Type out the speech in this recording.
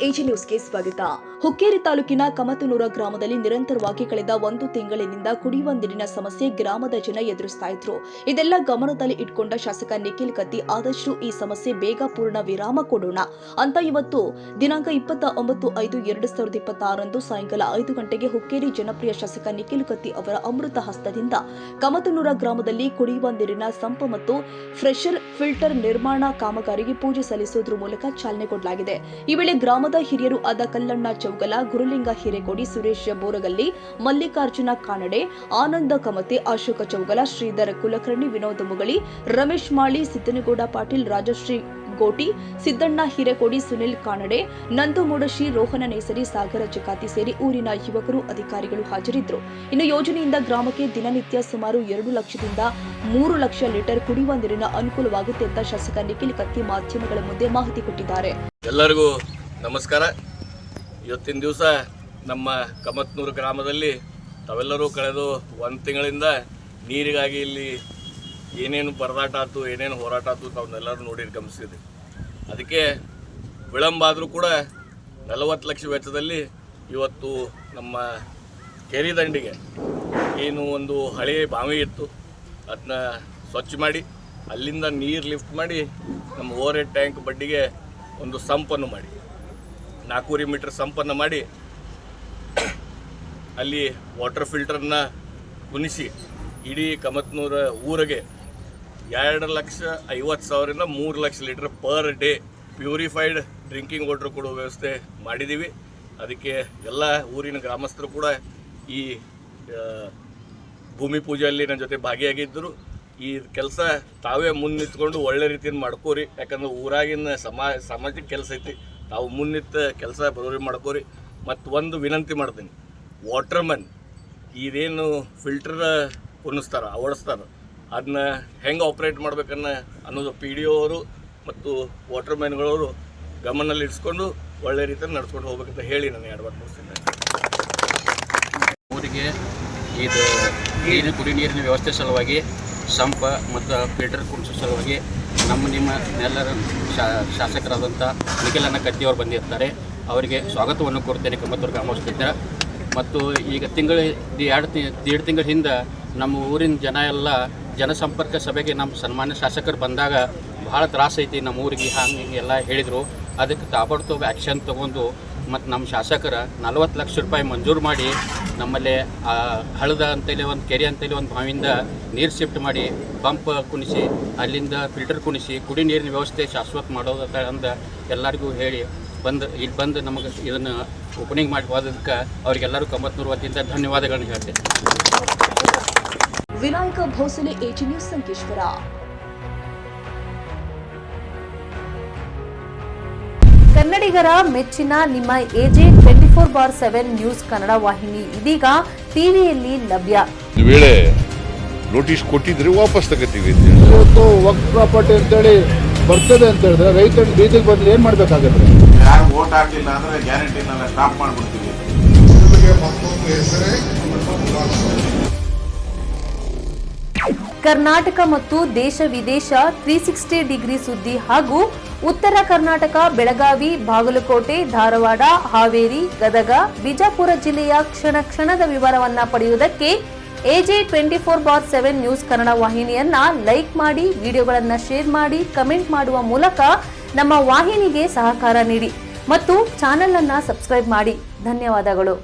AG ನ್ಯೂಸ್ಗೆ ಸ್ವಾಗತ. ಹುಕ್ಕೇರಿ ತಾಲೂಕಿನ ಕಮತನೂರ ಗ್ರಾಮದಲ್ಲಿ ನಿರಂತರವಾಗಿ ಕಳೆದ 1 ತಿಂಗಳಿನಿಂದ ಕುಡಿಯುವ ನೀರಿನ ಸಮಸ್ಯೆ ಗ್ರಾಮದ ಜನ ಎದುರಿಸ್ತಾ ಇದ್ರು. ಇದೆಲ್ಲ ಗಮನದಲ್ಲಿ ಇಟ್ಕೊಂಡ ಶಾಸಕ ನಿಖಿಲ್ ಕತ್ತಿ ಆದಷ್ಟು ಈ ಸಮಸ್ಯೆ ಬೇಗ ಪೂರ್ಣ ವಿರಾಮ ಕೊಡೋಣ ಅಂತ ಇವತ್ತು ದಿನಾಂಕ 29/5/2026 ಸಾಯಂಕಾಲ 5 ಗಂಟೆಗೆ ಹುಕ್ಕೇರಿ ಜನಪ್ರಿಯ ಶಾಸಕ ನಿಖಿಲ್ ಕತ್ತಿ ಅವರ ಅಮೃತ ಹಸ್ತದಿಂದ ಕಮತನೂರ ಗ್ರಾಮದಲ್ಲಿ ಕುಡಿಯುವ ನೀರಿನ ಸಂಪ ಮತ್ತು ಫ್ರೆಶರ್ ಫಿಲ್ಟರ್ ನಿರ್ಮಾಣ ಕಾಮಗಾರಿಗೆ ಪೂಜೆ ಸಲ್ಲಿಸುವುದರ ಮೂಲಕ ಚಾಲನೆ ಕೊಡಲಾಗಿದೆ. ಈ ವೇಳೆ ಗ್ರಾಮದ ಹಿರಿಯರು ಆದ ಕಲ್ಲಣ್ಣ ಚೌಗಲ, ಗುರುಲಿಂಗ ಹಿರೇಕೋಡಿ, ಸುರೇಶ್ ಬೋರಗಲ್ಲಿ, ಮಲ್ಲಿಕಾರ್ಜುನ ಕಾನಡೆ, ಆನಂದ ಕಮತೆ, ಅಶೋಕ ಚೌಗಲ, ಶ್ರೀಧರ್ ಕುಲಕರ್ಣಿ, ವಿನೋದ್ ಮುಗಳಿ, ರಮೇಶ್ ಮಾಳಿ, ಸಿದ್ದನಗೌಡ ಪಾಟೀಲ್, ರಾಜಶ್ರೀ ಗೋಟಿ, ಸಿದ್ದಣ್ಣ ಹಿರೇಕೋಡಿ, ಸುನಿಲ್ ಕಾನಡೆ, ನಂದು ಮೂಡಶಿ, ರೋಹನ ನೇಸರಿ, ಸಾಗರ ಜಕಾತಿ ಸೇರಿ ಊರಿನ ಯುವಕರು, ಅಧಿಕಾರಿಗಳು ಹಾಜರಿದ್ದರು. ಇನ್ನು ಯೋಜನೆಯಿಂದ ಗ್ರಾಮಕ್ಕೆ ದಿನನಿತ್ಯ ಸುಮಾರು 2 ಲಕ್ಷದಿಂದ 3 ಲಕ್ಷ ಲೀಟರ್ ಕುಡಿಯುವ ನೀರಿನ ಅನುಕೂಲವಾಗುತ್ತೆ ಅಂತ ಶಾಸಕ ನಿಖಿಲ್ ಕತ್ತಿ ಮಾಧ್ಯಮಗಳ ಮುಂದೆ ಮಾಹಿತಿ ಕೊಟ್ಟಿದ್ದಾರೆ. ಎಲ್ಲರಿಗೂ ನಮಸ್ಕಾರ. ಇವತ್ತಿನ ದಿವಸ ನಮ್ಮ ಕಮತನೂರು ಗ್ರಾಮದಲ್ಲಿ ತಾವೆಲ್ಲರೂ ಕಳೆದು 1 ತಿಂಗಳಿಂದ ನೀರಿಗಾಗಿ ಇಲ್ಲಿ ಏನೇನು ಪರದಾಟ ಆಯ್ತು, ಏನೇನು ಹೋರಾಟ ಆಯ್ತು ತಾವನ್ನೆಲ್ಲರೂ ನೋಡಿ ಗಮನಿಸಿದ್ವಿ. ಅದಕ್ಕೆ ವಿಳಂಬ ಆದರೂ ಕೂಡ 40 ಲಕ್ಷ ವೆಚ್ಚದಲ್ಲಿ ಇವತ್ತು ನಮ್ಮ ಕೆರೆ ದಂಡಿಗೆ ಏನು ಒಂದು ಹಳೆಯ ಬಾವಿ ಇತ್ತು ಅದನ್ನ ಸ್ವಚ್ಛ ಮಾಡಿ ಅಲ್ಲಿಂದ ನೀರು ಲಿಫ್ಟ್ ಮಾಡಿ ನಮ್ಮ ಓವರ್ ಹೆಡ್ ಟ್ಯಾಂಕ್ ಬಡ್ಡಿಗೆ ಒಂದು ಸಂಪನ್ನು ಮಾಡಿ 4 ಮೀಟರ್ ಸಂಪನ್ನು ಮಾಡಿ ಅಲ್ಲಿ ವಾಟರ್ ಫಿಲ್ಟರ್ನ ಕುಣಿಸಿ ಇಡೀ ಕಮತನೂರ ಊರಿಗೆ 2,50,000ರಿಂದ 3 lakh litre per day purified drinking water ಕೊಡೋ ವ್ಯವಸ್ಥೆ ಮಾಡಿದ್ದೀವಿ. ಅದಕ್ಕೆ ಎಲ್ಲ ಊರಿನ ಗ್ರಾಮಸ್ಥರು ಕೂಡ ಈ ಭೂಮಿ ಪೂಜೆಯಲ್ಲಿ ನನ್ನ ಜೊತೆ ಭಾಗಿಯಾಗಿದ್ದರು. ಈ ಕೆಲಸ ತಾವೇ ಮುನ್ನಿತ್ಕೊಂಡು ಒಳ್ಳೆ ರೀತಿಯಿಂದ ಮಾಡ್ಕೋರಿ. ಯಾಕಂದ್ರೆ ಊರಾಗಿನ ಸಾಮಾಜಿಕ ಕೆಲಸ ಐತಿ, ತಾವು ಮುನ್ನಿತ್ತು ಕೆಲಸ ಬರೋರಿ ಮಾಡ್ಕೋರಿ. ಮತ್ತು ಒಂದು ವಿನಂತಿ ಮಾಡ್ತೀನಿ, ವಾಟರ್ಮನ್ ಇದೇನು ಫಿಲ್ಟರ್ ಕುಣಿಸ್ತಾರೆ ಓಡಿಸ್ತಾರೆ ಅದನ್ನ ಹೆಂಗೆ ಆಪ್ರೇಟ್ ಅನ್ನೋದು PDO ಅವರು ಮತ್ತು ವಾಟರ್ಮ್ಯಾನ್ಗಳವರು ಗಮನಲ್ಲಿ ಇಡ್ಸ್ಕೊಂಡು ಒಳ್ಳೆ ರೀತಿಯಲ್ಲಿ ನಡ್ಸ್ಕೊಂಡು ಹೋಗ್ಬೇಕಂತ ಹೇಳಿ ನಾನು 2 ಮಾತು ಮುಗಿಸ್ತೀನಿ. ಊರಿಗೆ ಇದು ಕುಡಿ ನೀರಿನ ವ್ಯವಸ್ಥೆ ಸಲುವಾಗಿ ಸಂಪ ಮತ್ತು ಫಿಲ್ಟರ್ ಕುಡಿಸೋ ಸಲುವಾಗಿ ನಿಮ್ಮ ಎಲ್ಲರ ಶಾಸಕರಾದಂಥ ನಿಖಿಲಣ್ಣ ಕತ್ತಿಯವರು ಬಂದಿರ್ತಾರೆ. ಅವರಿಗೆ ಸ್ವಾಗತವನ್ನು ಕೊಡ್ತೇನೆ ಕಮತನೂರು ಗ್ರಾಮಸ್ಥರಿಂದ. ಮತ್ತು ಈಗ ಎರಡು ತಿಂಗಳ ಹಿಂದೆ ನಮ್ಮ ಊರಿನ ಜನ ಎಲ್ಲ ಜನಸಂಪರ್ಕ ಸಭೆಗೆ ನಮ್ಮ ಸನ್ಮಾನ್ಯ ಶಾಸಕರು ಬಂದಾಗ ಭಾಳ ತ್ರಾಸ ಐತಿ ನಮ್ಮ ಊರಿಗೆ ಹಂಗೆ ಎಲ್ಲ ಹೇಳಿದರು. ಅದಕ್ಕೆ ತಾಬಡ್ತೋಬ ಆ್ಯಕ್ಷನ್ ತೊಗೊಂಡು ಮತ್ತು ನಮ್ಮ ಶಾಸಕರ 40 ಲಕ್ಷ ರೂಪಾಯಿ ಮಂಜೂರು ಮಾಡಿ ನಮ್ಮಲ್ಲಿ ಹಳದ ಅಂತೇಳಿ ಒಂದು ಕೆರೆ ಅಂತೇಳಿ ಒಂದು ಬಾವಿಯಿಂದ ನೀರು ಶಿಫ್ಟ್ ಮಾಡಿ ಪಂಪ್ ಕುಣಿಸಿ ಅಲ್ಲಿಂದ ಫಿಲ್ಟರ್ ಕುಣಿಸಿ ಕುಡಿ ನೀರಿನ ವ್ಯವಸ್ಥೆ ಶಾಶ್ವತ ಮಾಡೋದಂತ ಅಂದ ಎಲ್ಲರಿಗೂ ಹೇಳಿ ಇಲ್ಲಿ ಬಂದು ನಮಗೆ ಇದನ್ನು ಓಪನಿಂಗ್ ಮಾಡಿ ಹೋದಕ್ಕೆ ಅವರಿಗೆಲ್ಲರೂ ಕಮತನೂರು ವತಿಯಿಂದ ಧನ್ಯವಾದಗಳನ್ನು ಹೇಳ್ತೇನೆ. Vinayak Bhosale, AG news, Sankeshwar. ಕನ್ನಡಿಗರ ಮೆಚ್ಚಿನ ನಿಮ್ಮ ಎಜೆ 24/7 ನ್ಯೂಸ್ ಕನ್ನಡ ವಾಹಿನಿ ಇದೀಗ ಟಿವಿಯಲ್ಲಿ ಲಭ್ಯ. ವೇಳೆ ನೋಟಿಸ್ ಕೊಟ್ಟಿದ್ರೆ ವಾಪಸ್ ತಗೋತೀವಿ. ಇವತ್ತು ವಕ್ಫ್ ಪ್ರಾಪರ್ಟಿ ಅಂತೇಳಿ ಬರ್ತದೆ ಅಂತ ಹೇಳಿದ್ರೆ ರೈತರು ಬೀದಿಗೆ ಬಂದ್ರೆ ಏನ್ ಮಾಡ್ಬೇಕಾಗತ್ತೆ? ಯಾರು ವೋಟ್ ಹಾಕಿಲ್ಲ ಅಂದ್ರೆ ಗ್ಯಾರಂಟಿನೆಲ್ಲ ಸ್ಟಾಪ್ ಮಾಡ್ಬಿಡ್ತೀವಿ. ಕರ್ನಾಟಕ ಮತ್ತು ದೇಶ ವಿದೇಶ 360 ಡಿಗ್ರಿ ಸುದ್ದಿ ಹಾಗೂ ಉತ್ತರ ಕರ್ನಾಟಕ, ಬೆಳಗಾವಿ, ಬಾಗಲಕೋಟೆ, ಧಾರವಾಡ, ಹಾವೇರಿ, ಗದಗ, ಬಿಜಾಪುರ ಜಿಲ್ಲೆಯ ಕ್ಷಣದ ವಿವರವನ್ನ ಪಡೆಯುವುದಕ್ಕೆ ಎಜೆ 24/7 ನ್ಯೂಸ್ ಕನ್ನಡ ವಾಹಿನಿಯನ್ನ ಲೈಕ್ ಮಾಡಿ, ವಿಡಿಯೋಗಳನ್ನ ಶೇರ್ ಮಾಡಿ, ಕಮೆಂಟ್ ಮಾಡುವ ಮೂಲಕ ನಮ್ಮ ವಾಹಿನಿಗೆ ಸಹಕಾರ ನೀಡಿ ಮತ್ತು ಚಾನೆಲ್ ಅನ್ನ ಸಬ್ಸ್ಕ್ರೈಬ್ ಮಾಡಿ. ಧನ್ಯವಾದಗಳು.